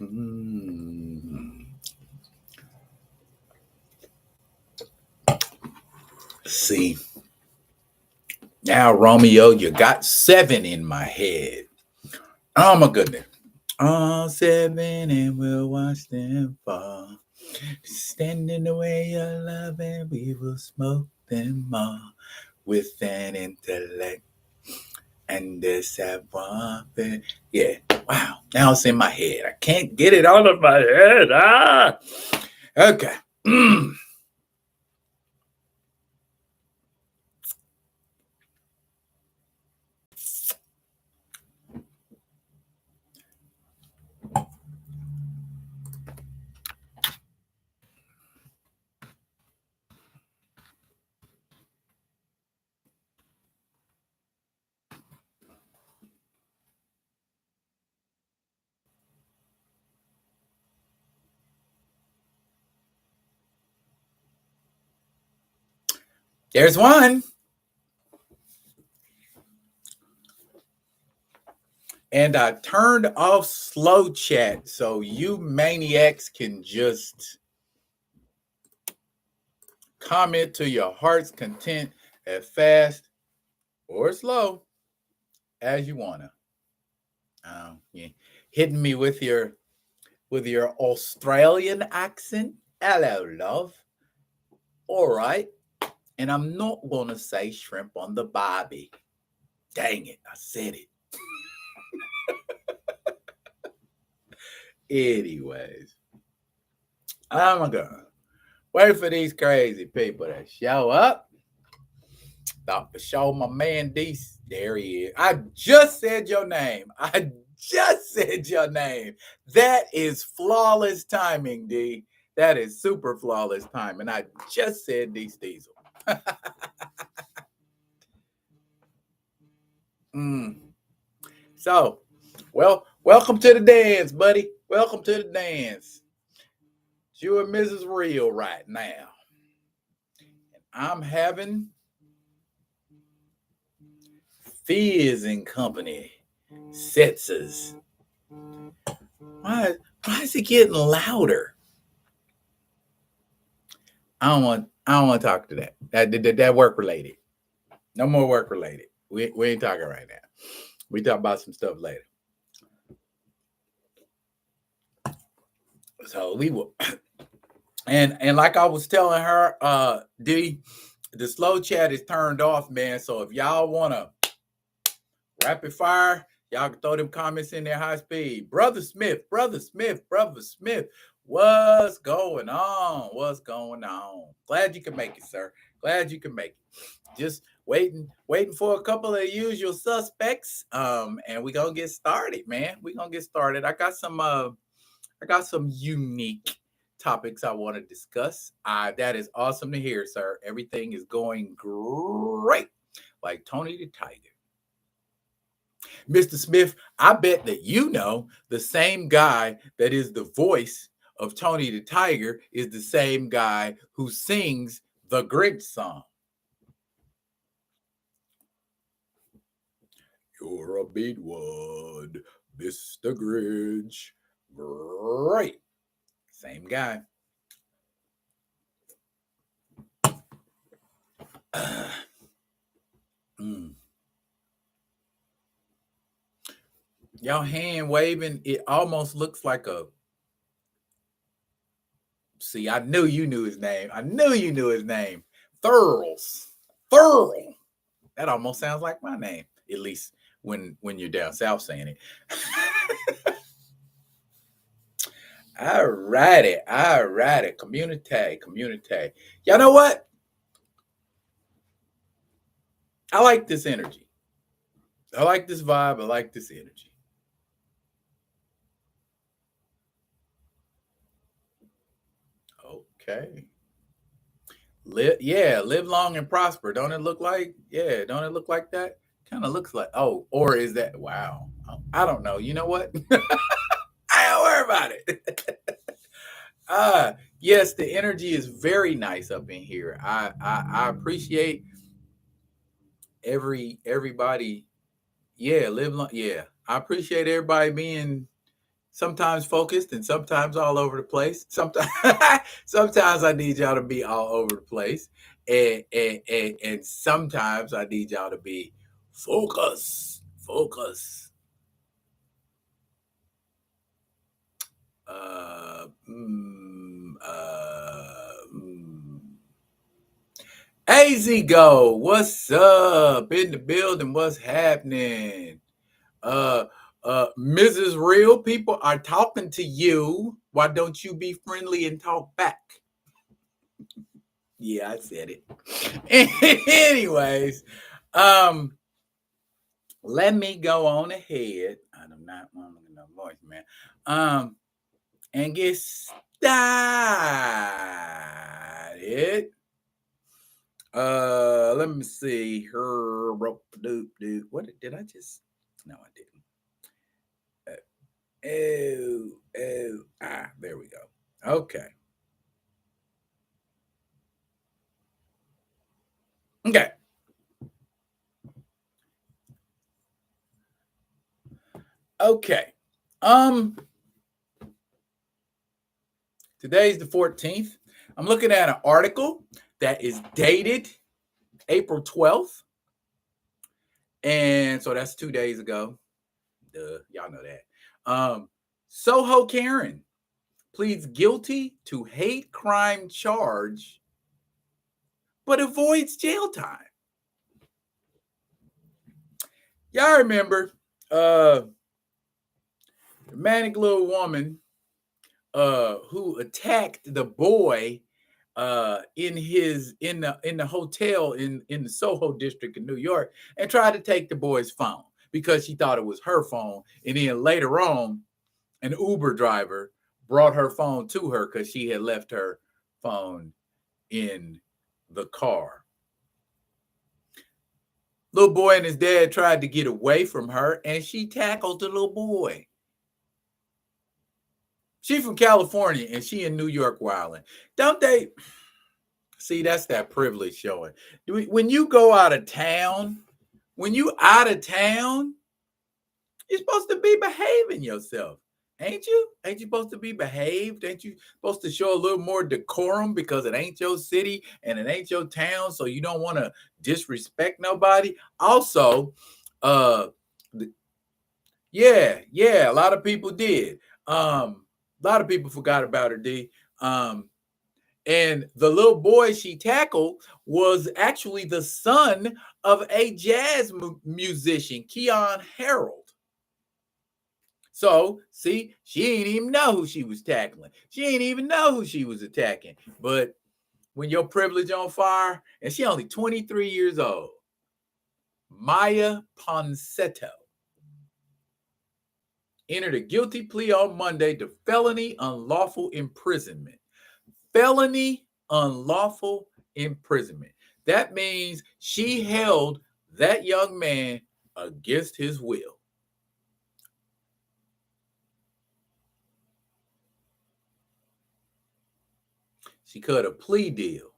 Mm. See, now Romeo, you got 7 in my head. Oh my goodness. All 7 and we'll watch them fall. Stand in the way of love and we will smoke them all with an intellect and this savoir faire. Yeah, wow. Now it's in my head. I can't get it out of my head. Ah, okay. There's one. And I turned off slow chat so you maniacs can just comment to your heart's content as fast or slow as you wanna. Yeah. Hitting me with your Australian accent. Hello, love. All right. And I'm not gonna say shrimp on the barbie. Dang it, I said it. Anyways, oh my god. Wait for these crazy people to show up. Thought to show my man D. There he is. I just said your name. I just said your name. That is flawless timing, D. That is super flawless timing. I just said D. Steezel. mm. So, well, welcome to the dance, buddy. Welcome to the dance. It's you and Mrs. Real right now. I'm having Fizz and Company. Setzes. Why, why is it getting louder? I don't want to talk to that. That work related. No more work related. We ain't talking right now. We talk about some stuff later. So we will and like I was telling her, D, the slow chat is turned off, man. So if y'all wanna rapid fire, y'all can throw them comments in there high speed. Brother Smith, Brother Smith, Brother Smith. What's going on? What's going on? Glad you can make it, sir. Glad you can make it. Just waiting for a couple of usual suspects. And we're gonna get started, man. We're gonna get started. I got some unique topics I want to discuss. That is awesome to hear, sir. Everything is going great. Like Tony the Tiger. Mr. Smith, I bet that you know the same guy that is the voice of Tony the Tiger is the same guy who sings the Grinch song. You're a big one, Mr. Grinch. Great. Same guy. Mm. Y'all hand waving, it almost looks like a. See, I knew you knew his name. I knew you knew his name. Thurls. Thurl. That almost sounds like my name, at least when you're down south saying it. All righty, all righty. Community. Y'all know what? I like this energy. I like this vibe. I like this energy. Okay. Live long and prosper. Don't it look like? Yeah, don't it look like that? Kind of looks like. Oh, or is that? Wow. I don't know. You know what? I don't worry about it. Yes, the energy is very nice up in here. I appreciate everybody. Yeah, live long. Yeah, I appreciate everybody being sometimes focused and sometimes all over the place. Sometimes, sometimes I need y'all to be all over the place, and sometimes I need y'all to be focus, focus. Uh, mm, uh, mm. AZ Go, what's up in the building? What's happening? Uh, Mrs. Real, people are talking to you. Why don't you be friendly and talk back? Yeah, I said it. Anyways, let me go on ahead. I do not want no voice, man. And get started. Let me see. Her rope doop doop. What did I just? No, I didn't. There we go. Okay. Okay. Okay. Today's the 14th. I'm looking at an article that is dated April 12th. And so that's 2 days ago. Duh, y'all know that. Soho Karen pleads guilty to hate crime charge, but avoids jail time. Y'all remember the manic little woman who attacked the boy in the hotel in the Soho district in New York and tried to take the boy's phone because she thought it was her phone. And then later on, an Uber driver brought her phone to her because she had left her phone in the car. Little boy and his dad tried to get away from her, and she tackled the little boy. She from California, and she in New York wilding. Don't they? See, that's that privilege showing. When you go out of town, you're supposed to be behaving yourself. Ain't you? Ain't you supposed to be behaved? Ain't you supposed to show a little more decorum because it ain't your city and it ain't your town, so you don't want to disrespect nobody? Also, yeah, a lot of people did. A lot of people forgot about her, D. And the little boy she tackled was actually the son of a jazz musician, Keon Harold. So, see, she ain't even know who she was tackling. She ain't even know who she was attacking. But when your privilege on fire, and she only 23 years old, Maya Ponsetto entered a guilty plea on Monday to felony unlawful imprisonment. Felony unlawful imprisonment. That means she held that young man against his will. She cut a plea deal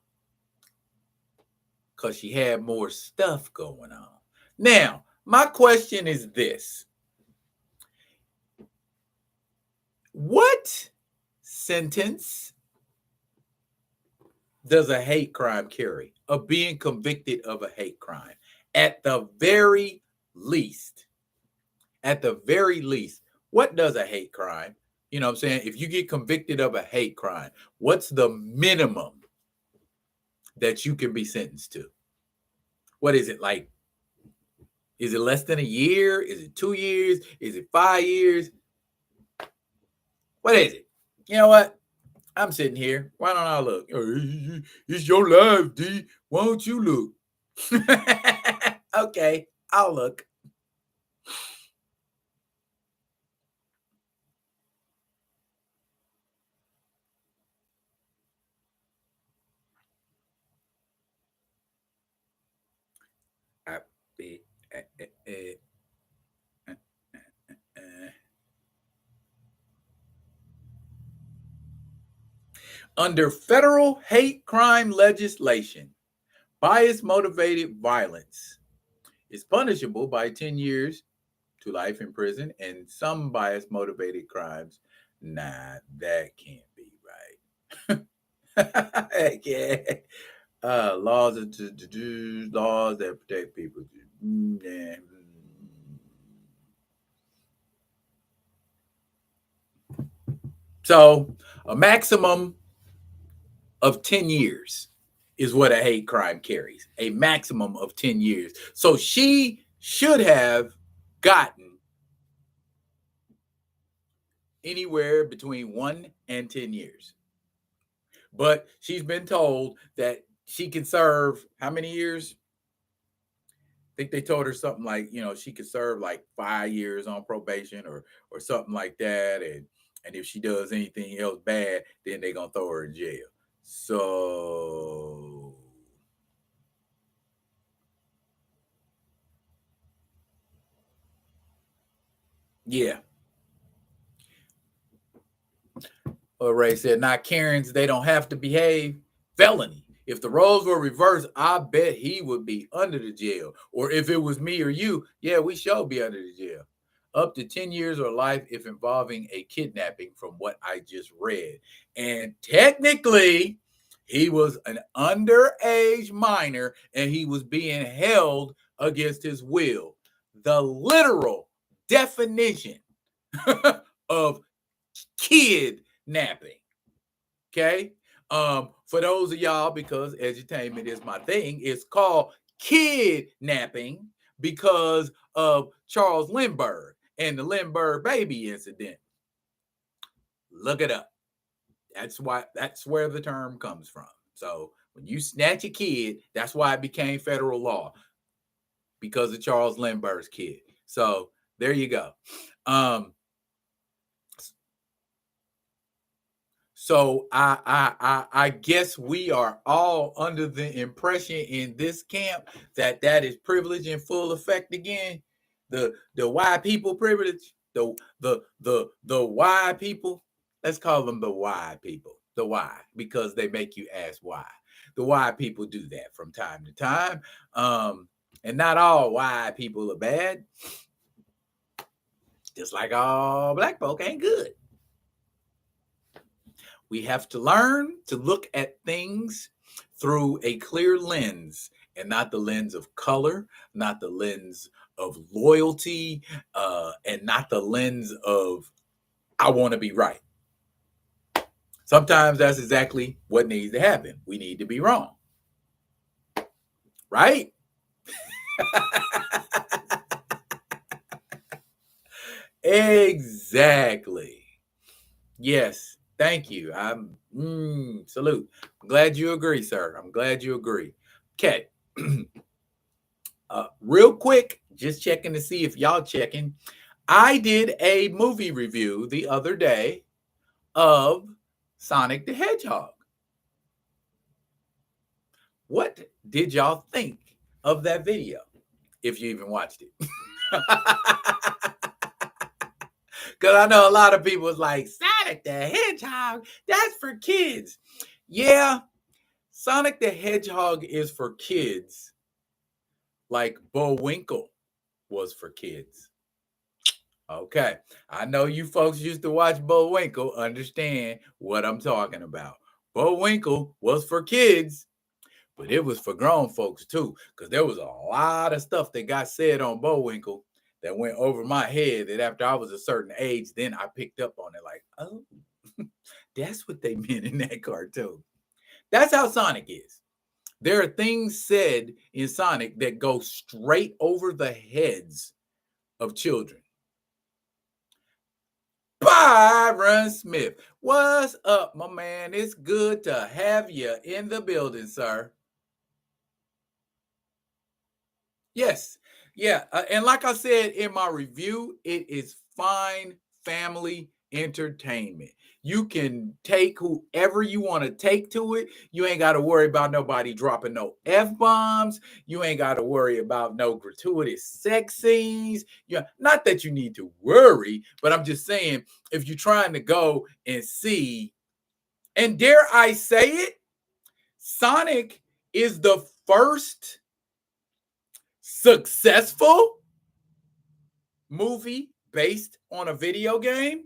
because she had more stuff going on. Now, my question is this. What sentence does a hate crime carry of being convicted of a hate crime? At the very least, what does a hate crime? You know what I'm saying? If you get convicted of a hate crime, what's the minimum that you can be sentenced to? What is it like? Is it less than a year? Is it 2 years? Is it 5 years? What is it? You know what? I'm sitting here. Why don't I look? It's your life, D. Why don't you look? Okay, I'll look. Under federal hate crime legislation, bias motivated violence is punishable by 10 years to life in prison, and some bias motivated crimes. Nah, that can't be right. Yeah. Laws laws that protect people. Yeah. So a maximum of 10 years is what a hate crime carries. A maximum of 10 years. So she should have gotten anywhere between 1 and 10 years. But she's been told that she can serve how many years? I think they told her something like, she could serve like 5 years on probation or something like that. And if she does anything else bad, then they're gonna throw her in jail. So yeah. Well, Ray said, not Karens, they don't have to behave. Felony. If the roles were reversed, I bet he would be under the jail. Or if it was me or you, yeah, we shall be under the jail. Up to 10 years or life if involving a kidnapping, from what I just read. And technically, he was an underage minor and he was being held against his will. The literal definition of kidnapping. Okay. For those of y'all, because edutainment is my thing, it's called kidnapping because of Charles Lindbergh and the Lindbergh baby incident. Look it up. That's where the term comes from. So when you snatch a kid, that's why it became federal law, because of Charles Lindbergh's kid. So there you go. So I guess we are all under the impression in this camp that is privilege in full effect again. The why people privilege, the why people. Let's call them the why people. The why, because they make you ask why. The why people do that from time to time. And not all why people are bad. Just like all black folk ain't good. We have to learn to look at things through a clear lens, and not the lens of color, not the lens of loyalty, and not the lens of I want to be right. Sometimes that's exactly what needs to happen. We need to be wrong. Right? Exactly. Yes. Thank you. Salute. I'm glad you agree, sir. I'm glad you agree. Okay. Real quick, just checking to see if y'all checking. I did a movie review the other day of Sonic the Hedgehog. What did y'all think of that video? If you even watched it. Because I know a lot of people was like, Sonic the Hedgehog, that's for kids. Yeah, Sonic the Hedgehog is for kids like Bullwinkle was for kids. Okay, I know you folks used to watch Bullwinkle, understand what I'm talking about. Bullwinkle was for kids, but it was for grown folks too, because there was a lot of stuff that got said on Bullwinkle that went over my head, that after I was a certain age, then I picked up on it like, oh, that's what they meant in that cartoon. That's how Sonic is. There are things said in Sonic that go straight over the heads of children. Byron Smith, what's up, my man? It's good to have you in the building, sir. Yes. Yeah. And like I said in my review, it is fine family entertainment. You can take whoever you want to take to it. You ain't got to worry about nobody dropping no F-bombs. You ain't got to worry about no gratuitous sex scenes. Yeah, not that you need to worry, but I'm just saying, if you're trying to go and see, and dare I say it, Sonic is the first successful movie based on a video game?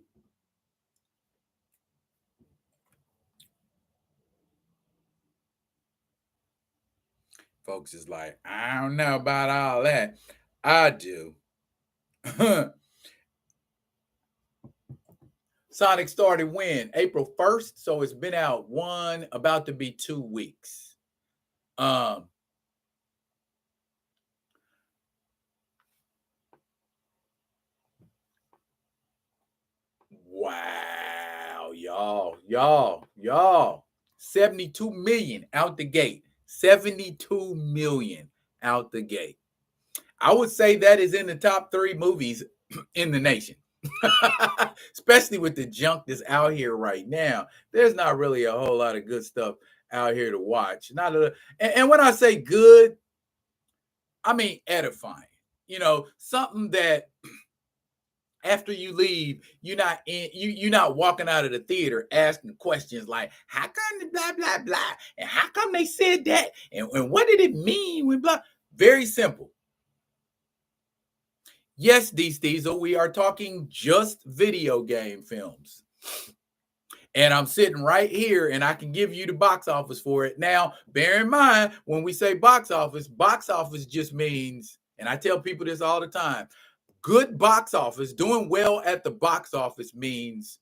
Folks is like, I don't know about all that. I do. Sonic started when? April 1st. So it's been out about to be 2 weeks. Wow, y'all. 72 million out the gate. 72 million out the gate. I would say that is in the top 3 movies in the nation. Especially with the junk that's out here right now. There's not really a whole lot of good stuff out here to watch. And when I say good, I mean edifying. Something that after you leave, you're not walking out of the theater asking questions like, how come the blah blah blah, and how come they said that, and what did it mean when blah? Very simple. Yes, Diesel, we are talking just video game films. And I'm sitting right here and I can give you the box office for it. Now, bear in mind, when we say box office just means, and I tell people this all the time, good box office, doing well at the box office means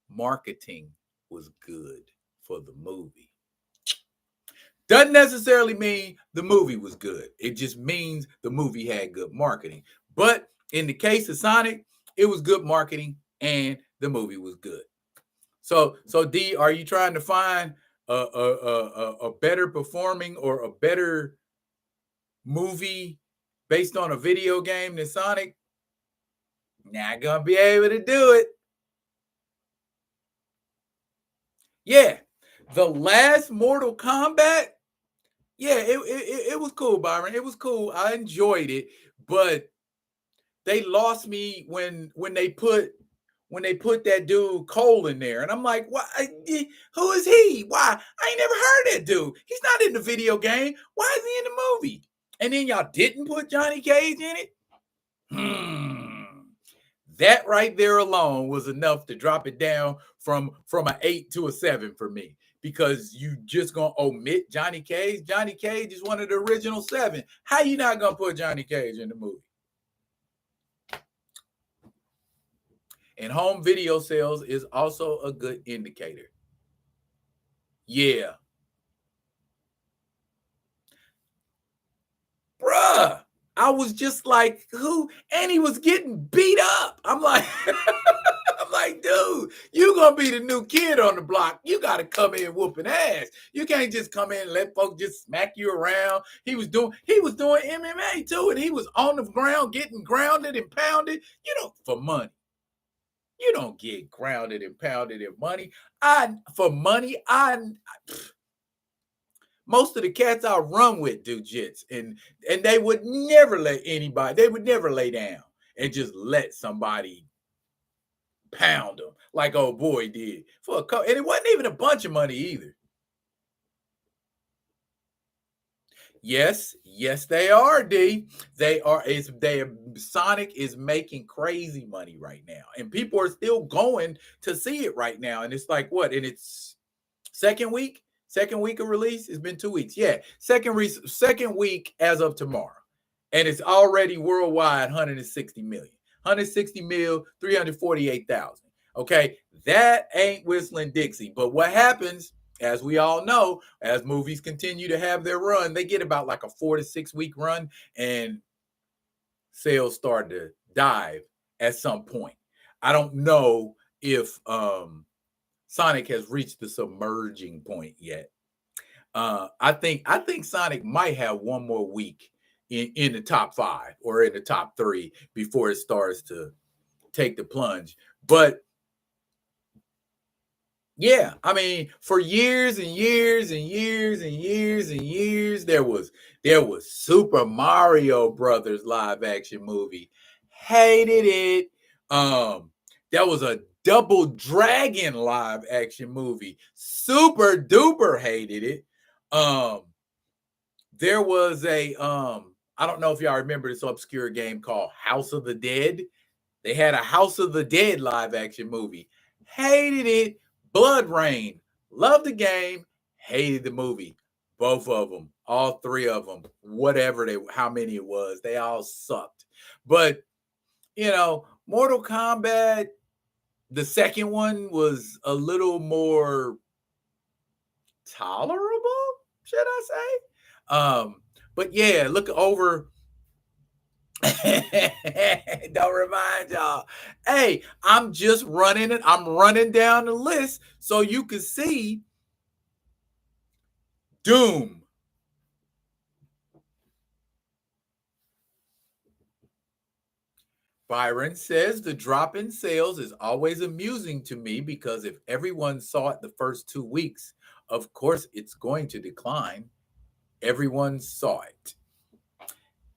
marketing was good for the movie. Doesn't necessarily mean the movie was good. It just means the movie had good marketing. But in the case of Sonic, it was good marketing and the movie was good. So D, are you trying to find a better performing or a better movie based on a video game than Sonic? Not gonna be able to do it. Yeah, the last Mortal Kombat. Yeah, it was cool, Byron. It was cool. I enjoyed it, but they lost me when they put that dude Cole in there, and I'm like, why? Who is he? Why? I ain't never heard that dude. He's not in the video game. Why is he in the movie? And then y'all didn't put Johnny Cage in it. That right there alone was enough to drop it down from an 8 to a 7 for me. Because you just gonna omit Johnny Cage. Johnny Cage is one of the original 7. How you not gonna put Johnny Cage in the movie? And home video sales is also a good indicator. Yeah. Bruh, I was just like, who? And he was getting beat up. I'm like, dude, you gonna be the new kid on the block. You gotta come in whooping ass. You can't just come in and let folks just smack you around. He was doing MMA too, and he was on the ground getting grounded and pounded, for money. You don't get grounded and pounded in money. Most of the cats I run with do jits, and they would never let anybody, they would never lay down and just let somebody pound them like old boy did for a couple, and it wasn't even a bunch of money either. Yes, they are, D. Sonic is making crazy money right now, and people are still going to see it right now. And it's like, what? In its second week of release? It's been 2 weeks. Yeah, second week as of tomorrow, and it's already worldwide 160 million. 160 mil, 348,000. Okay, that ain't whistling Dixie. But what happens, as we all know, as movies continue to have their run, they get about like a 4 to 6 week run, and sales start to dive at some point. I don't know if Sonic has reached the submerging point yet. I think Sonic might have one more week in the top 5 or in the top 3 before it starts to take the plunge. But yeah, I mean, for years and years and years and years and years, there was Super Mario Brothers live action movie. Hated it. There was a Double Dragon live action movie. Super duper hated it. There was a I don't know if y'all remember this obscure game called House of the Dead. They had a House of the Dead live action movie. Hated it. Blood Rain. Loved the game. Hated the movie. Both of them. All three of them. Whatever how many it was. They all sucked. But, Mortal Kombat, the second one was a little more tolerable, should I say? But yeah, look over. Don't remind y'all. Hey, I'm just running it. I'm running down the list so you can see Doom. Byron says the drop in sales is always amusing to me because if everyone saw it the first 2 weeks, of course it's going to decline. Everyone saw it.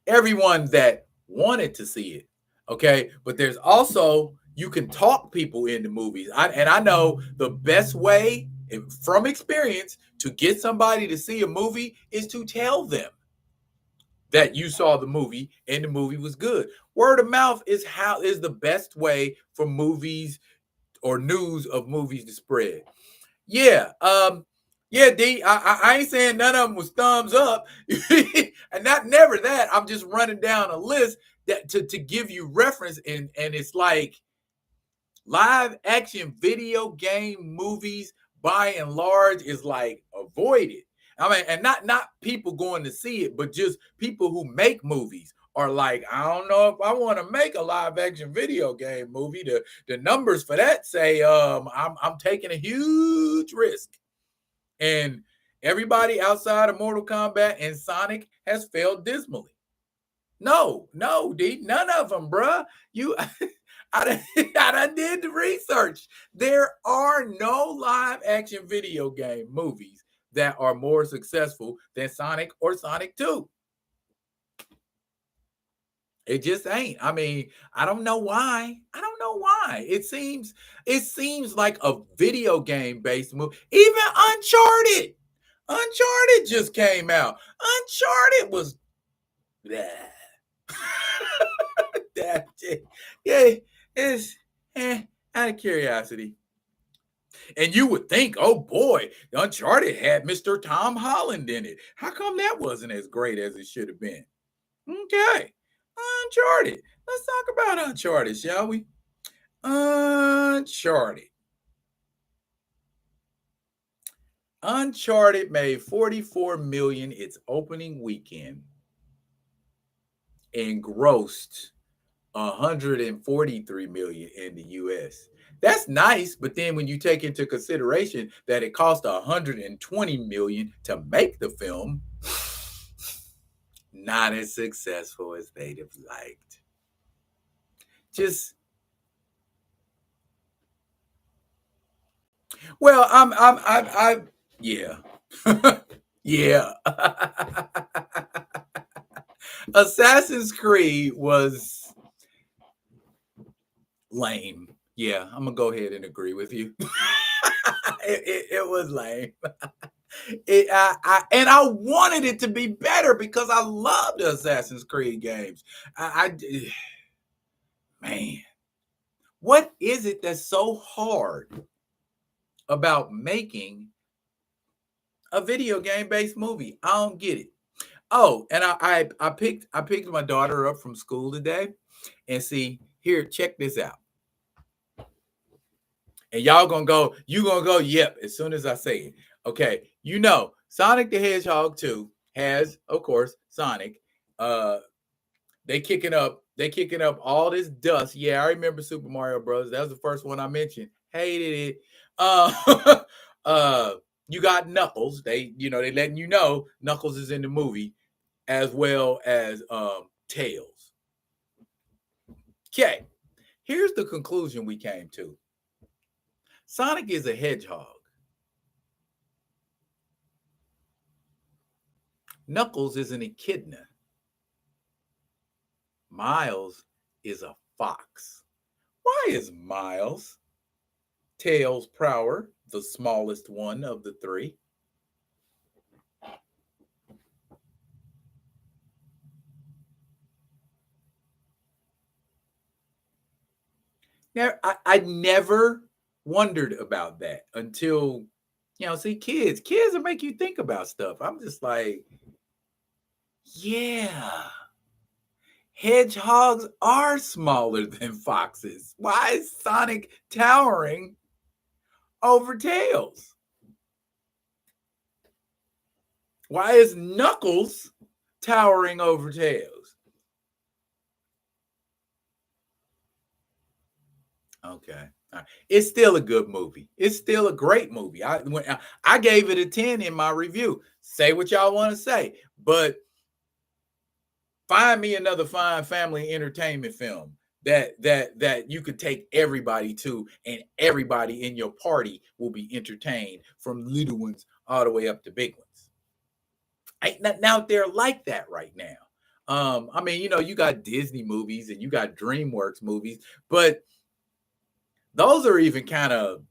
Everyone that wanted to see it. Okay. But there's also, you can talk people into movies. I know the best way from experience to get somebody to see a movie is to tell them that you saw the movie and the movie was good. Word of mouth is the best way for movies or news of movies to spread. Yeah. Yeah, D, I ain't saying none of them was thumbs up. And never that. I'm just running down a list that to give you reference, and it's like live action video game movies by and large is like avoided. I mean, and not people going to see it, but just people who make movies are like, I don't know if I want to make a live action video game movie. The numbers for that say I'm taking a huge risk. And everybody outside of Mortal Kombat and Sonic has failed dismally. No, D, none of them, bruh. I done did the research. There are no live action video game movies that are more successful than Sonic or Sonic 2. It just ain't. I mean, I don't know why. It seems like a video game based movie. Even Uncharted. Uncharted just came out. Uncharted was that yeah, it's out of curiosity. And you would think, oh boy, Uncharted had Mr. Tom Holland in it. How come that wasn't as great as it should have been? Okay. Uncharted. Let's talk about Uncharted, shall we? Uncharted. Uncharted made 44 million its opening weekend and grossed 143 million in the US. That's nice, but then when you take into consideration that it cost 120 million to make the film, not as successful as they'd have liked. Well, yeah. Yeah. Assassin's Creed was lame. Yeah, I'm gonna go ahead and agree with you. It was lame. I wanted it to be better because I loved the Assassin's Creed games. Man, what is it that's so hard about making a video game based movie? I don't get it. Oh, and I picked my daughter up from school today, and see here, check this out. And y'all gonna go, yep, as soon as I say it. Okay, Sonic the Hedgehog 2 has, of course, Sonic. They kicking up all this dust. Yeah, I remember Super Mario Bros. That was the first one I mentioned. Hated it. You got Knuckles. They letting you know Knuckles is in the movie, as well as Tails. Okay, here's the conclusion we came to. Sonic is a hedgehog. Knuckles is an echidna. Miles is a fox. Why is Miles, Tails Prower, the smallest one of the three? I never wondered about that until, see, kids will make you think about stuff. I'm just like, yeah, hedgehogs are smaller than foxes. Why is Sonic towering over Tails? Why is Knuckles towering over Tails? Okay. It's still a good movie. It's still a great movie. I gave it a 10 in my review. Say what y'all want to say, but find me another fine family entertainment film that you could take everybody to, and everybody in your party will be entertained, from little ones all the way up to big ones. Ain't nothing out there like that right now. I mean, you got Disney movies and you got DreamWorks movies, but those are even kind of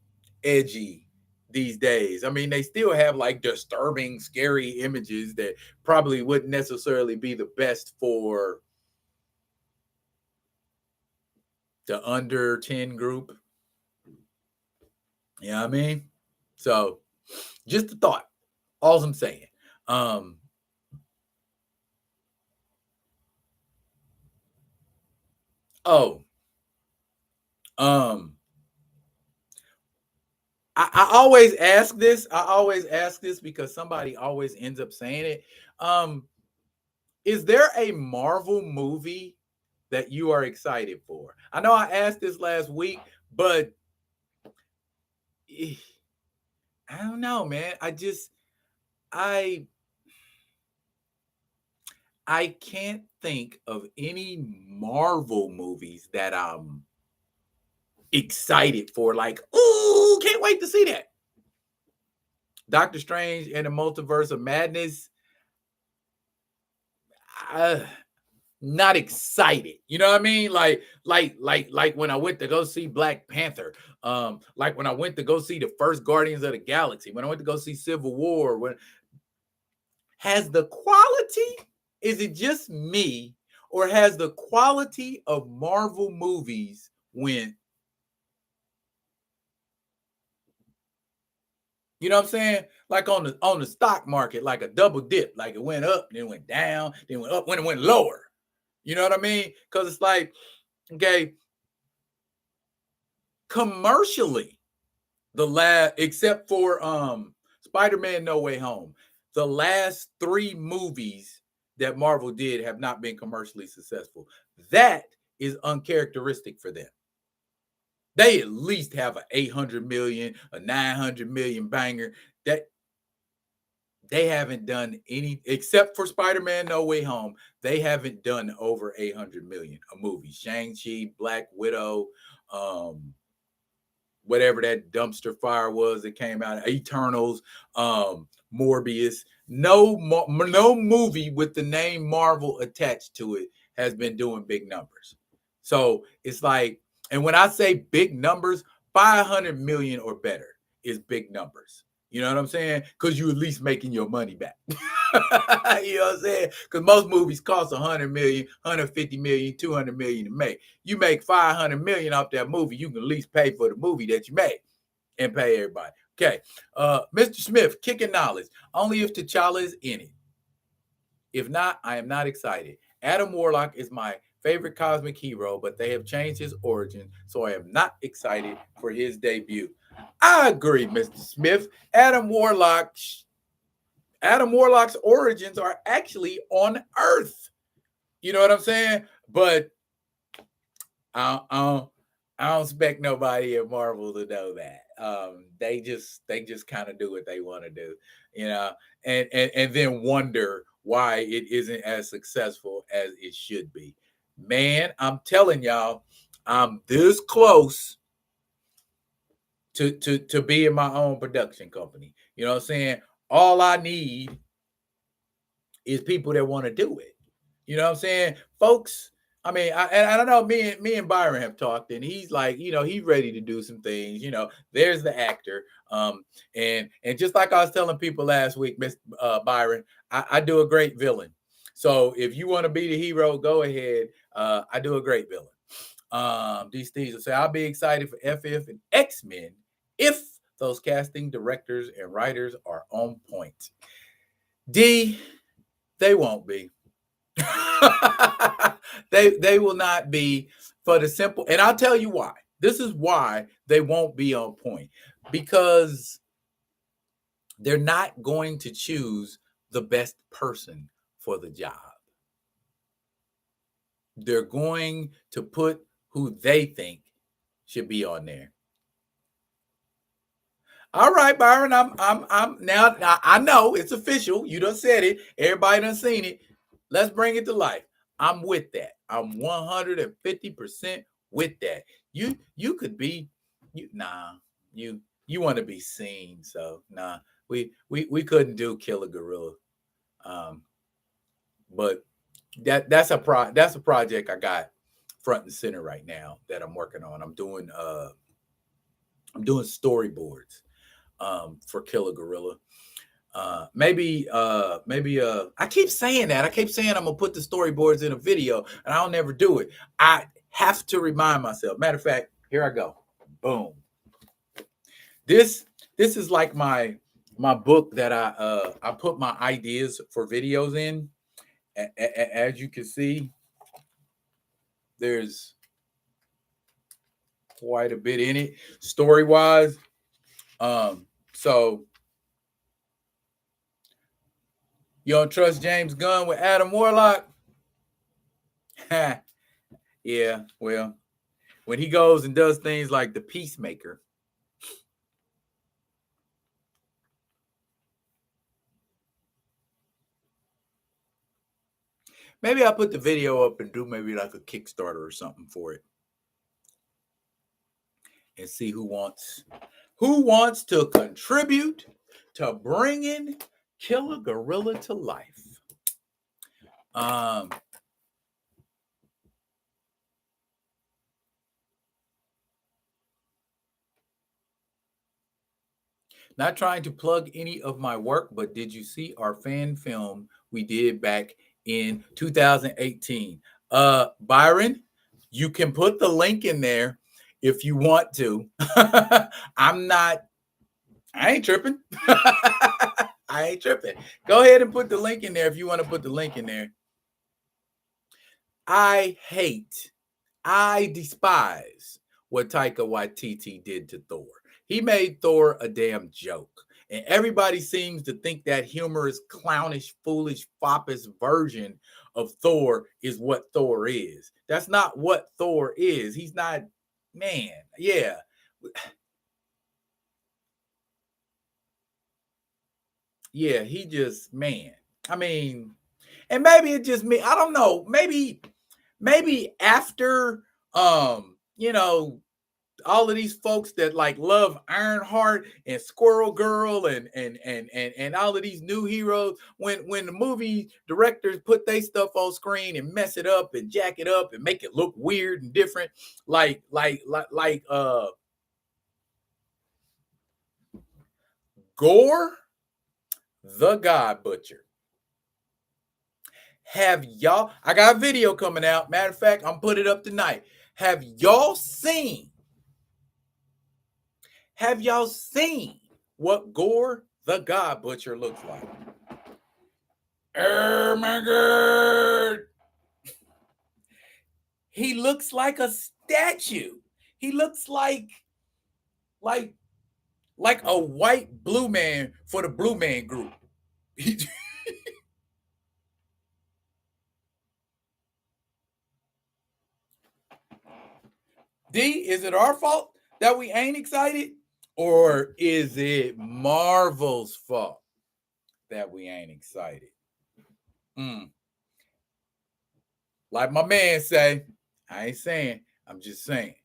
edgy these days. I mean, they still have like disturbing, scary images that probably wouldn't necessarily be the best for the under 10 group. You know what I mean? So just a thought. All I'm saying. Um, oh, um, I always ask this. I always ask this because somebody always ends up saying it. Is there a Marvel movie that you are excited for? I know I asked this last week, but I don't know, man. I I can't think of any Marvel movies that I'm excited for. Like, ooh, can't wait to see that. Doctor Strange and the Multiverse of Madness. Not excited. You know what I mean? Like when I went to go see Black Panther. Like when I went to go see the first Guardians of the Galaxy. When I went to go see Civil War. When has the quality? Is it just me, or has the quality of Marvel movies went? You know what I'm saying? Like on the stock market, like a double dip, like it went up, then went down, then went up, when it went lower. You know what I mean? Because it's like, okay, commercially, the last, except for Spider-Man No Way Home, the last 3 movies that Marvel did have not been commercially successful. That is uncharacteristic for them. They at least have a 800 million, a 900 million banger. That they haven't done any, except for Spider-Man No Way Home. They haven't done over 800 million a movie. Shang-Chi, Black Widow, whatever that dumpster fire was that came out, Eternals, Morbius. No movie with the name Marvel attached to it has been doing big numbers. So it's like, and when I say big numbers, 500 million or better is big numbers. You know what I'm saying? Because you at least making your money back. You know what I'm saying? Because most movies cost 100 million, 150 million, 200 million to make. You make 500 million off that movie, you can at least pay for the movie that you made and pay everybody. Okay. Mr. Smith, kicking knowledge. Only if T'Challa is in it. If not, I am not excited. Adam Warlock is my favorite cosmic hero, but they have changed his origin, so I am not excited for his debut. I agree, Mr. Smith. Adam Warlock's origins are actually on Earth. You know what I'm saying? But I don't expect nobody at Marvel to know that. They just kind of do what they want to do, and then wonder why it isn't as successful as it should be. Man, I'm telling y'all, I'm this close to being my own production company. You know what I'm saying? All I need is people that want to do it. You know what I'm saying? Folks, I mean, I don't know, me and Byron have talked, and he's like, he's ready to do some things. There's the actor. And just like I was telling people last week, Miss Byron, I do a great villain. So if you want to be the hero, go ahead. I do a great villain. These things will say, I'll be excited for FF and X-Men if those casting directors and writers are on point. D, they won't be. they will not be, for the simple, and I'll tell you why. This is why they won't be on point, because they're not going to choose the best person for the job. They're going to put who they think should be on there. All right, Byron. I'm now. I know it's official. You done said it. Everybody done seen it. Let's bring it to life. I'm with that. I'm 150% with that. You could be, you want to be seen. So we couldn't do Killer Gorilla. But that's a project I got front and center right now that I'm working on. I'm doing storyboards for Killer Gorilla. Maybe I keep saying that. I keep saying I'm gonna put the storyboards in a video, and I'll never do it. I have to remind myself. Matter of fact, here I go. Boom. This is like my book that I put my ideas for videos in. As you can see, there's quite a bit in it, story-wise. So you don't trust James Gunn with Adam Warlock? Yeah, well, when he goes and does things like The Peacemaker, maybe I'll put the video up and do maybe like a Kickstarter or something for it, and see who wants to contribute to bringing Killer Gorilla to life. Not trying to plug any of my work, but did you see our fan film we did back in 2018? Byron, you can put the link in there if you want to. I ain't tripping. I ain't tripping. Go ahead and put the link in there if you want to put the link in there. I despise what Taika Waititi did to Thor. He made Thor a damn joke. And everybody seems to think that humorous, clownish, foolish, foppish version of Thor is what Thor is. That's not what Thor is. He's not, man, yeah. Yeah, he just, man. I mean, and maybe it's just me. I don't know. Maybe after all of these folks that like love Ironheart and Squirrel Girl and all of these new heroes, when the movie directors put their stuff on screen and mess it up and jack it up and make it look weird and different, like Gore the God Butcher. Have y'all, I got a video coming out. Matter of fact, I'm putting it up tonight. Have y'all seen what Gore the God Butcher looks like? Oh my God. He looks like a statue. He looks like a white blue man for the Blue Man Group. D, is it our fault that we ain't excited? Or is it Marvel's fault that we ain't excited? Like my man say, I ain't saying, I'm just saying.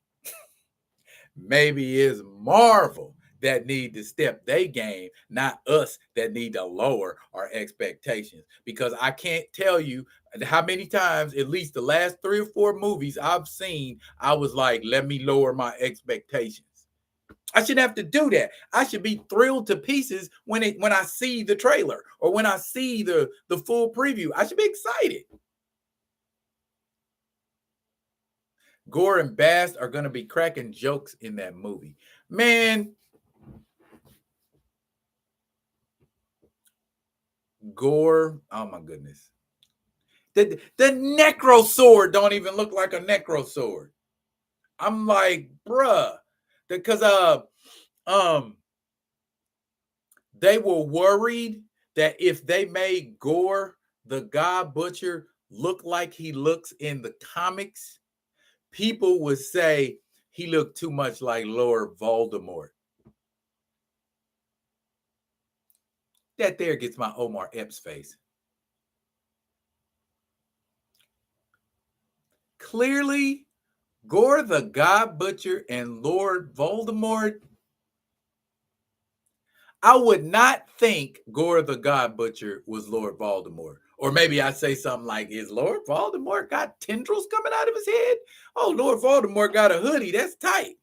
Maybe it's Marvel that need to step their game, not us that need to lower our expectations. Because I can't tell you how many times, at least the last 3 or 4 movies I've seen, I was like, let me lower my expectations. I shouldn't have to do that. I should be thrilled to pieces when I see the trailer or when I see the full preview. I should be excited. Gore and Bast are going to be cracking jokes in that movie. Man, Gore, oh my goodness. The necro sword don't even look like a necro sword. I'm like, bruh, because they were worried that if they made Gore the God Butcher look like he looks in the comics, people would say he looked too much like Lord Voldemort. That there gets my Omar Epps face. Clearly, Gore the God Butcher and Lord Voldemort. I would not think Gore the God Butcher was Lord Voldemort. Or maybe I say something like, is Lord Voldemort got tendrils coming out of his head? Oh, Lord Voldemort got a hoodie. That's tight.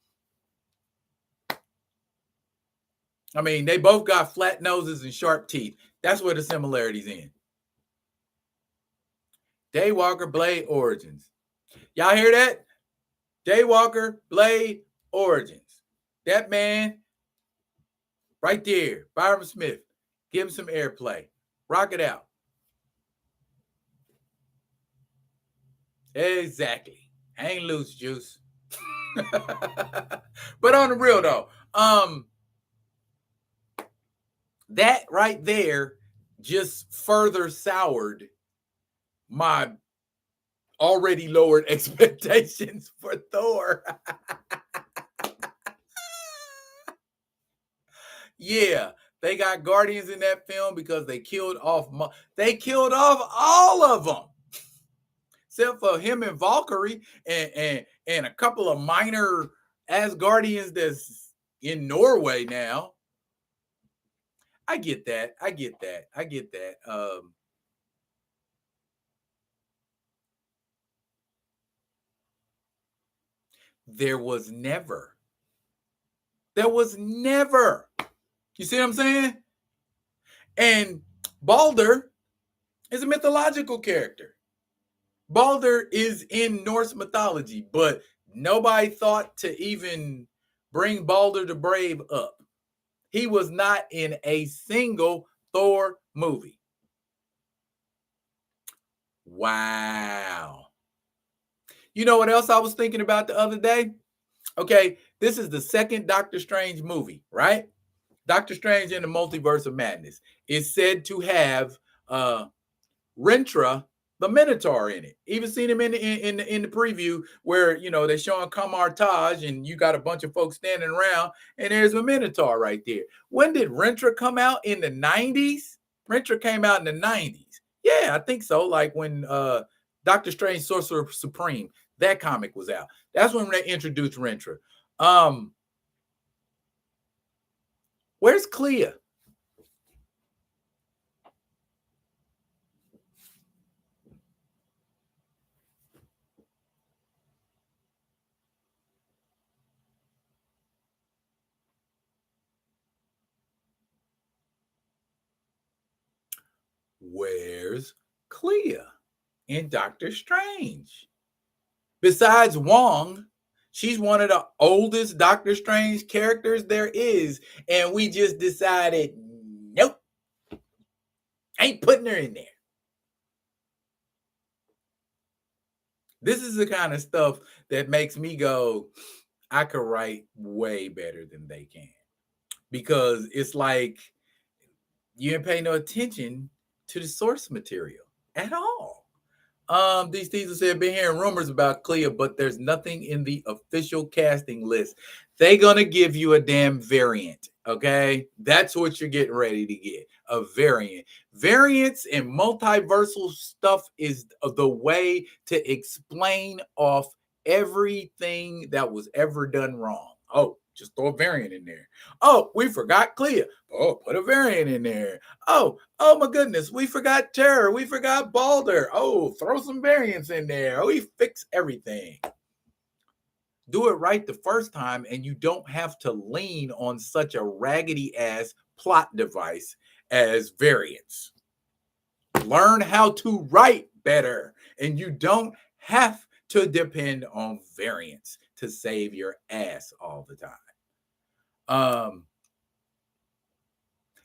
I mean, they both got flat noses and sharp teeth. That's where the similarities in. Daywalker Blade Origins. Y'all hear that? Daywalker Blade Origins. That man right there, Byron Smith. Give him some airplay. Rock it out. Exactly. Hang loose, Juice. But on the real though, that right there just further soured my already lowered expectations for Thor. Yeah, they got Guardians in that film because they killed off all of them. Except for him and Valkyrie and a couple of minor Asgardians that's in Norway now. I get that. There was never. You see what I'm saying? And Balder is a mythological character. Balder is in Norse mythology, but nobody thought to even bring Balder the Brave up. He was not in a single Thor movie. Wow. You know what else I was thinking about the other day? Okay, this is the second Doctor Strange movie, right? Doctor Strange in the Multiverse of Madness is said to have Rentra the Minotaur in it. Even seen him in the preview where they're showing Kamar Taj and you got a bunch of folks standing around and there's a Minotaur right there. When did Rentra come out? In the 90s? Rentra came out in the 90s. Yeah, I think so. Like when Doctor Strange Sorcerer Supreme, that comic was out. That's when they introduced Rentra. Where's Clea? Where's Clea in Doctor Strange? Besides Wong, she's one of the oldest Doctor Strange characters there is. And we just decided, nope, ain't putting her in there. This is the kind of stuff that makes me go, I could write way better than they can. Because it's like you didn't pay no attention to the source material at all. These teasers said been hearing rumors about Clea, but there's nothing in the official casting list. They gonna give you a damn variant, okay? That's what you're getting ready to get. A variant. Variants and multiversal stuff is the way to explain off everything that was ever done wrong. Oh, just throw a variant in there. Oh, we forgot Clea. Oh, put a variant in there. Oh my goodness, we forgot Terror. We forgot Balder. Oh, throw some variants in there. Oh, we fix everything. Do it right the first time, and you don't have to lean on such a raggedy ass plot device as variants. Learn how to write better, and you don't have to depend on variants to save your ass all the time.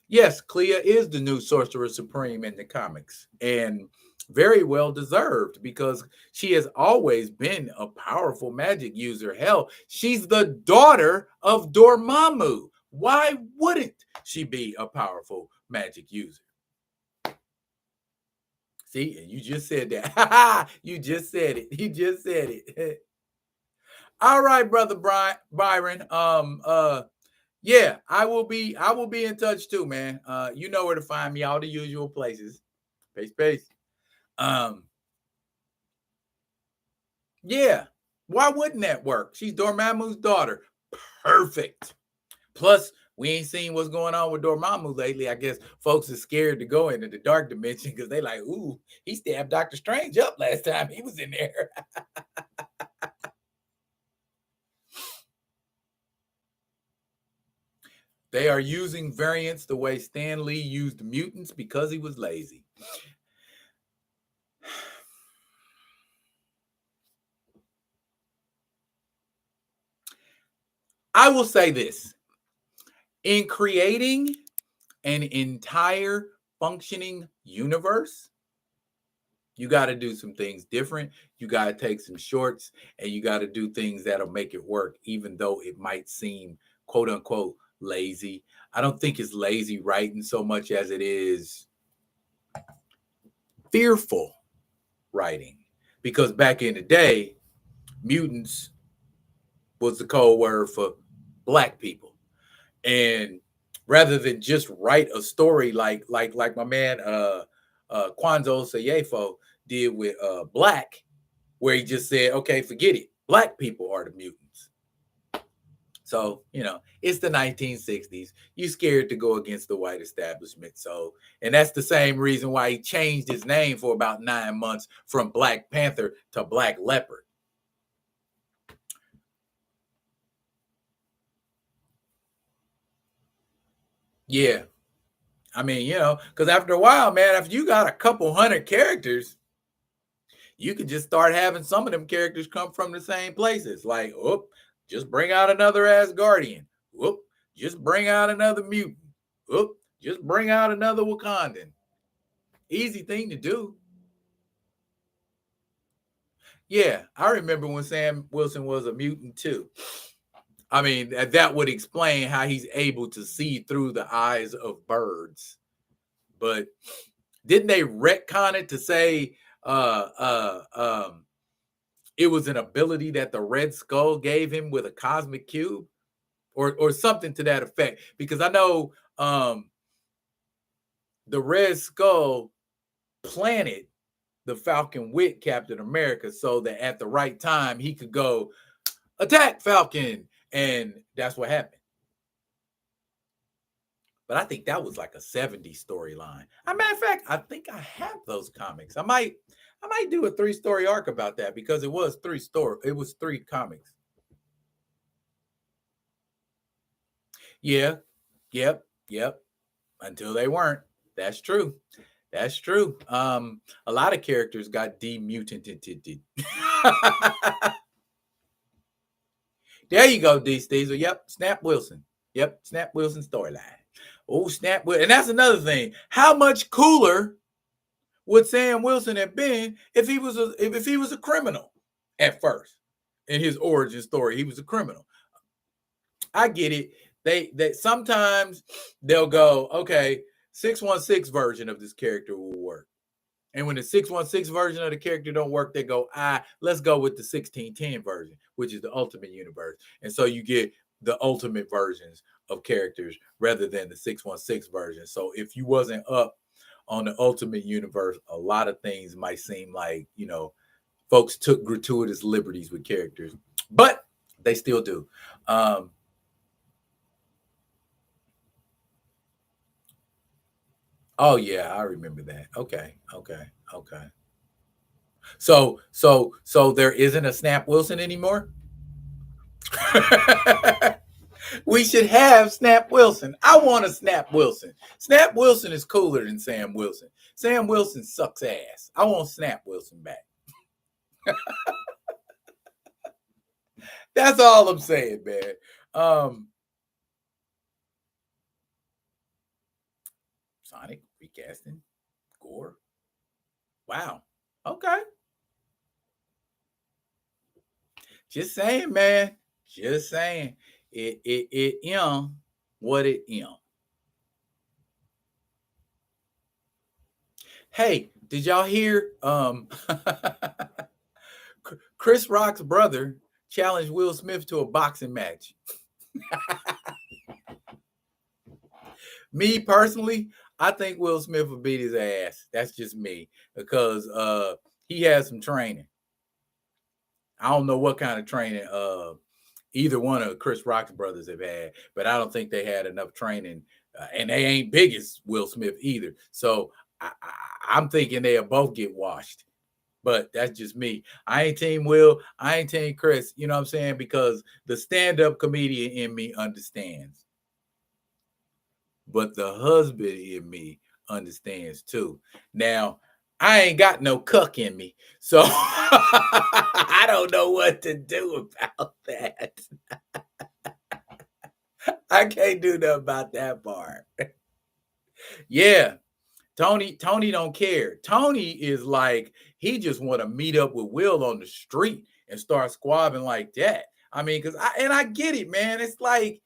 Yes, Clea is the new Sorcerer Supreme in the comics, and very well deserved because she has always been a powerful magic user. Hell, she's the daughter of Dormammu. Why wouldn't she be a powerful magic user? See, you just said that. You just said it. You just said it. All right, brother Byron. Yeah, I will be in touch too, man. You know where to find me, all the usual places. Peace. Yeah. Why wouldn't that work? She's Dormammu's daughter. Perfect. Plus, we ain't seen what's going on with Dormammu lately. I guess folks are scared to go into the dark dimension because they like, ooh, he stabbed Doctor Strange up last time he was in there. They are using variants the way Stan Lee used mutants because he was lazy. I will say this. In creating an entire functioning universe, you got to do some things different. You got to take some shorts and you got to do things that'll make it work, even though it might seem quote unquote lazy. I don't think it's lazy writing so much as it is fearful writing. Because back in the day, mutants was the code word for black people. And rather than just write a story like my man Kwanzo Sayefo did with Black, where he just said, okay, forget it. Black people are the mutants. So, it's the 1960s. You scared to go against the white establishment. So, and that's the same reason why he changed his name for about 9 months from Black Panther to Black Leopard. Yeah. I mean, because after a while, man, after you got a couple hundred characters, you could just start having some of them characters come from the same places. Like, just bring out another Asgardian. Just bring out another mutant. Just bring out another Wakandan. Easy thing to do. Yeah, I remember when Sam Wilson was a mutant too. I mean, that would explain how he's able to see through the eyes of birds. But didn't they retcon it to say it was an ability that the Red Skull gave him with a cosmic cube, or something to that effect? Because I know the Red Skull planted the Falcon with Captain America so that at the right time he could go attack Falcon, and that's what happened. But I think that was like a 70s storyline. As a matter of fact, I think I have those comics. I might do a 3-story arc about that because it was 3 comics. Yeah. Yep. Until they weren't. That's true. A lot of characters got demutanted. There you go, D. Steezer. Yep, Snap Wilson. Yep, Snap Wilson storyline. Oh, Snap Wilson. And that's another thing. How much cooler would Sam Wilson have been if he was a criminal at first? In his origin story, he was a criminal. I get it. They sometimes they'll go, okay, 616 version of this character will work. And when the 616 version of the character don't work, they go, let's go with the 1610 version, which is the Ultimate Universe. And so you get the ultimate versions of characters rather than the 616 version. So if you wasn't up on the Ultimate Universe, a lot of things might seem like, folks took gratuitous liberties with characters, but they still do. Oh yeah, I remember that. Okay. So there isn't a Snap Wilson anymore? We should have Snap Wilson. I want a Snap Wilson. Snap Wilson is cooler than Sam Wilson. Sam Wilson sucks ass. I want Snap Wilson back. That's all I'm saying, man. Sonic recasting Gore. Wow. Okay. Just saying, man. Just saying. It what it. Hey, did y'all hear Chris Rock's brother challenged Will Smith to a boxing match? Me personally, I think Will Smith will beat his ass. That's just me because he has some training. I don't know what kind of training either one of Chris Rock's brothers have had, but I don't think they had enough training, and they ain't big as Will Smith either. So I'm thinking they'll both get washed. But that's just me. I ain't team Will. I ain't team Chris. You know what I'm saying? Because the stand-up comedian in me understands. But the husband in me understands too. Now, I ain't got no cuck in me. So I don't know what to do about that. I can't do nothing about that part. Yeah. Tony don't care. Tony is like, he just want to meet up with Will on the street and start squabbing like that. I mean, I get it, man. It's like,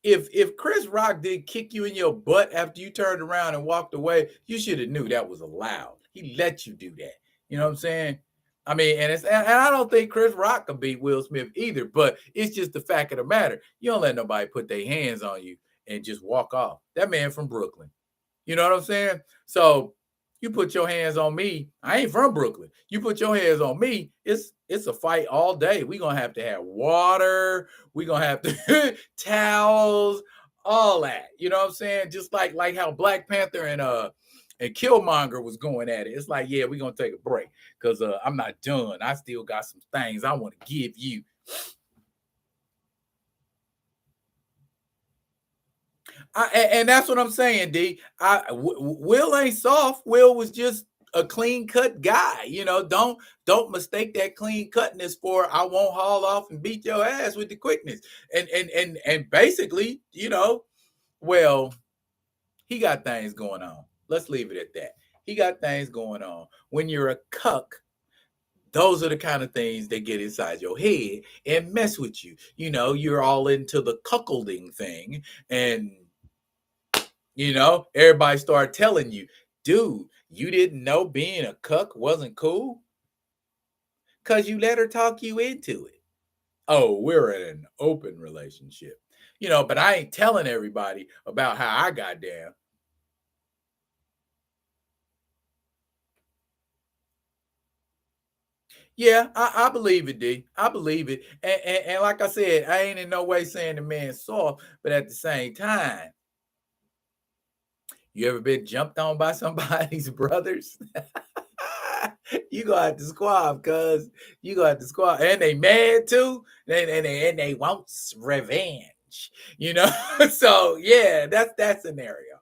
if Chris Rock did kick you in your butt after you turned around and walked away, you should have knew that was allowed. He let you do that. You know what I'm saying? I mean, and I don't think Chris Rock can beat Will Smith either, but it's just the fact of the matter. You don't let nobody put their hands on you and just walk off. That man from Brooklyn. You know what I'm saying? So you put your hands on me. I ain't from Brooklyn. You put your hands on me, it's a fight all day. We're gonna have to have water, we're gonna have to towels, all that. You know what I'm saying? Just like how Black Panther and Killmonger was going at it. It's like, yeah, we're gonna take a break because I'm not done. I still got some things I want to give you. And that's what I'm saying, D. Will ain't soft. Will was just a clean cut guy. You know, don't mistake that clean cutness for I won't haul off and beat your ass with the quickness. And basically, you know, well, he got things going on. Let's leave it at that. He got things going on. When you're a cuck, those are the kind of things that get inside your head and mess with you. You know, you're all into the cuckolding thing, and you know, everybody started telling you, dude, you didn't know being a cuck wasn't cool? Because you let her talk you into it. Oh, we're in an open relationship. You know, but I ain't telling everybody about how I got down. Yeah, I believe it, D. I believe it. And like I said, I ain't in no way saying the man's soft, but at the same time, you ever been jumped on by somebody's brothers? You gonna have to squab, cuz you gonna have to squab, and they mad too, and they want revenge, you know. So yeah, that's that scenario.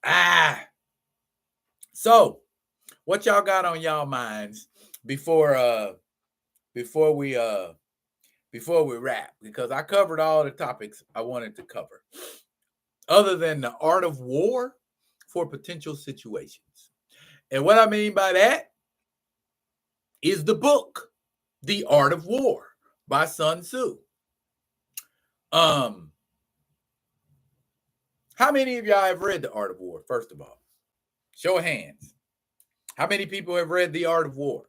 Ah, so what y'all got on y'all minds before before we before we wrap? Because I covered all the topics I wanted to cover, other than the art of war for potential situations. And what I mean by that is the book, The Art of War by Sun Tzu. Um, how many of y'all have read The Art of War? First of all, show of hands. How many people have read The Art of War?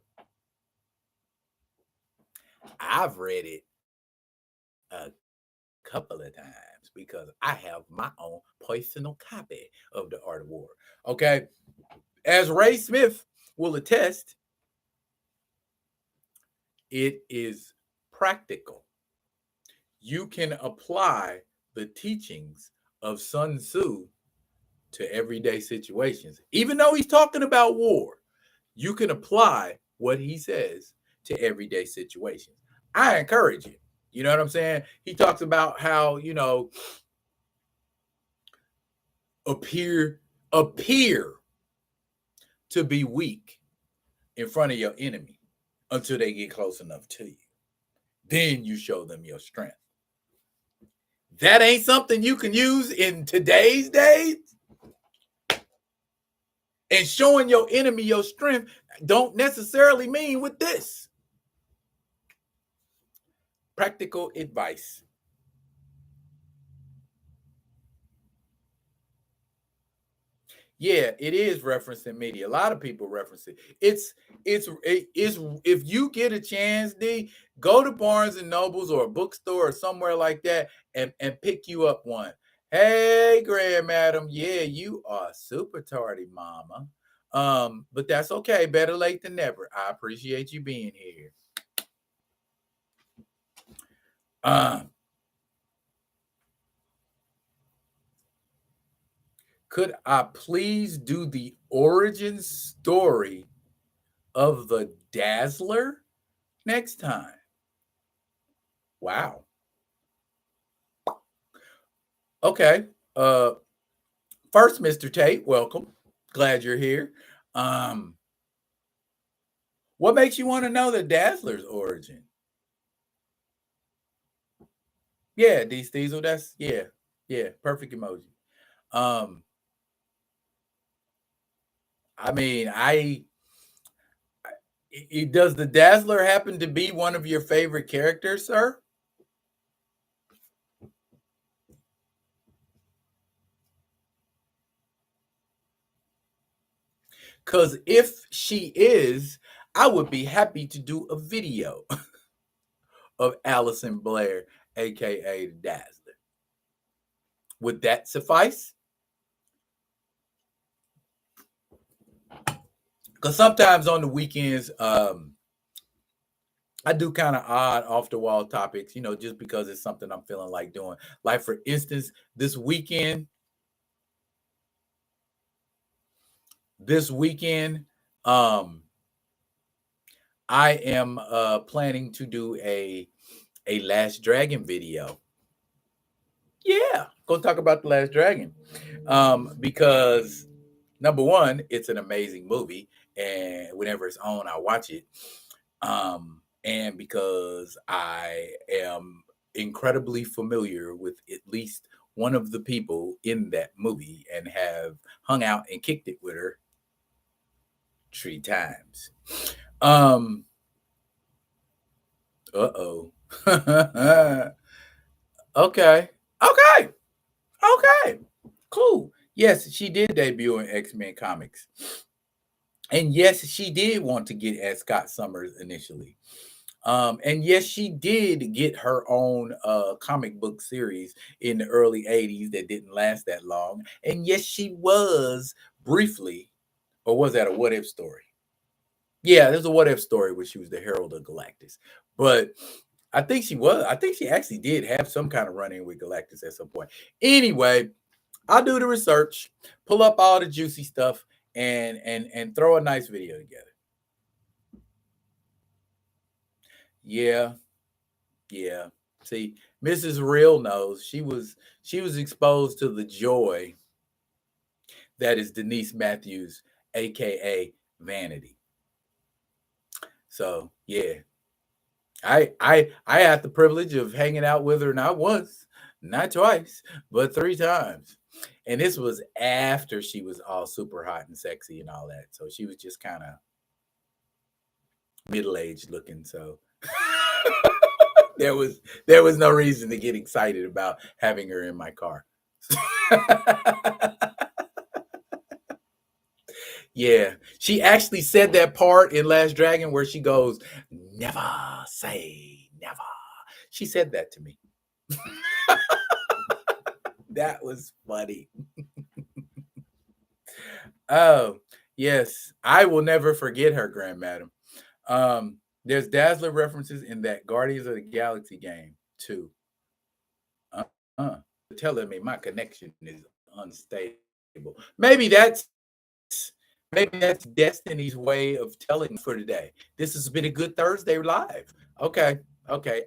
I've read it a couple of times because I have my own personal copy of The Art of War. Okay. As Ray Smith will attest, it is practical. You can apply the teachings of Sun Tzu to everyday situations. Even though he's talking about war, you can apply what he says to everyday situations. I encourage it. You know what I'm saying? He talks about how, you know, appear to be weak in front of your enemy until they get close enough to you. Then you show them your strength. That ain't something you can use in today's days. And showing your enemy your strength don't necessarily mean with this. Practical advice. Yeah, it is referenced in media. A lot of people reference it. It's if you get a chance, D, go to Barnes and Nobles or a bookstore or somewhere like that and pick you up one. Hey, Grand Madam, yeah, you are super tardy, mama. But that's okay. Better late than never. I appreciate you being here. Could I please do the origin story of the Dazzler next time? Wow. Okay. First, Mr. Tate, welcome. Glad you're here. What makes you want to know the Dazzler's origin? Yeah, D Steezel, that's yeah, perfect emoji. I mean, does the Dazzler happen to be one of your favorite characters, sir? Because if she is, I would be happy to do a video of Allison Blair, aka the Dazzler. Would that suffice? Because sometimes on the weekends, I do kind of odd off the wall topics, just because it's something I'm feeling like doing. Like, for instance, this weekend, I am planning to do a Last Dragon video. Yeah, go talk about the Last Dragon. Because number one, it's an amazing movie, and whenever it's on, I watch it. And because I am incredibly familiar with at least one of the people in that movie and have hung out and kicked it with her 3 times. Uh-oh. Okay. Cool. Yes, she did debut in X-Men Comics. And yes, she did want to get at Scott Summers initially. And yes, she did get her own comic book series in the early 80s that didn't last that long. And yes, she was briefly, or was that a what if story? Yeah, there's a what if story where she was the Herald of Galactus. But I think she actually did have some kind of run-in with Galactus at some point. Anyway, I'll do the research, pull up all the juicy stuff, and throw a nice video together. Yeah. See, Mrs. Real knows she was exposed to the joy that is Denise Matthews, aka Vanity. So yeah, I had the privilege of hanging out with her not once, not twice, but 3 times. And this was after she was all super hot and sexy and all that. So she was just kind of middle-aged looking. So there was no reason to get excited about having her in my car. Yeah, she actually said that part in Last Dragon where she goes, "Never say never." She said that to me. That was funny. Oh, yes. I will never forget her, Grand Madam. There's Dazzler references in that Guardians of the Galaxy game, too. Telling me my connection is unstable. Maybe that's Destiny's way of telling for today. This has been a good Thursday live. Okay,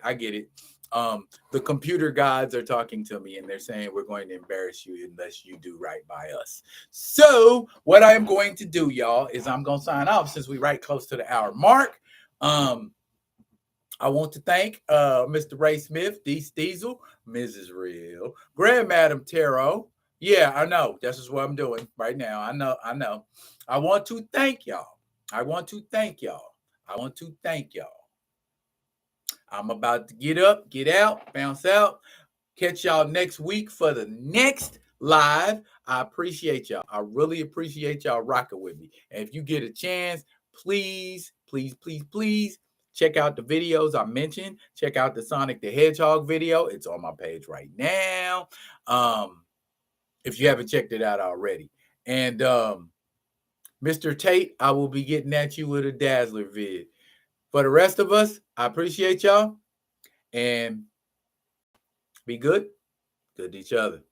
I get it. The computer gods are talking to me and they're saying we're going to embarrass you unless you do right by us. So what I am going to do, y'all, is I'm going to sign off since we right close to the hour mark. I want to thank Mr. Ray Smith, D. Steezel, Mrs. Real, Grand Madam Tarot. Yeah, I know. This is what I'm doing right now. I know. I want to thank y'all. I want to thank y'all. I'm about to get up, get out, bounce out. Catch y'all next week for the next live. I appreciate y'all. I really appreciate y'all rocking with me. And if you get a chance, please, please, please, please check out the videos I mentioned. Check out the Sonic the Hedgehog video. It's on my page right now. If you haven't checked it out already. And Mr. Tate, I will be getting at you with a Dazzler vid. For the rest of us, I appreciate y'all. And be good to each other.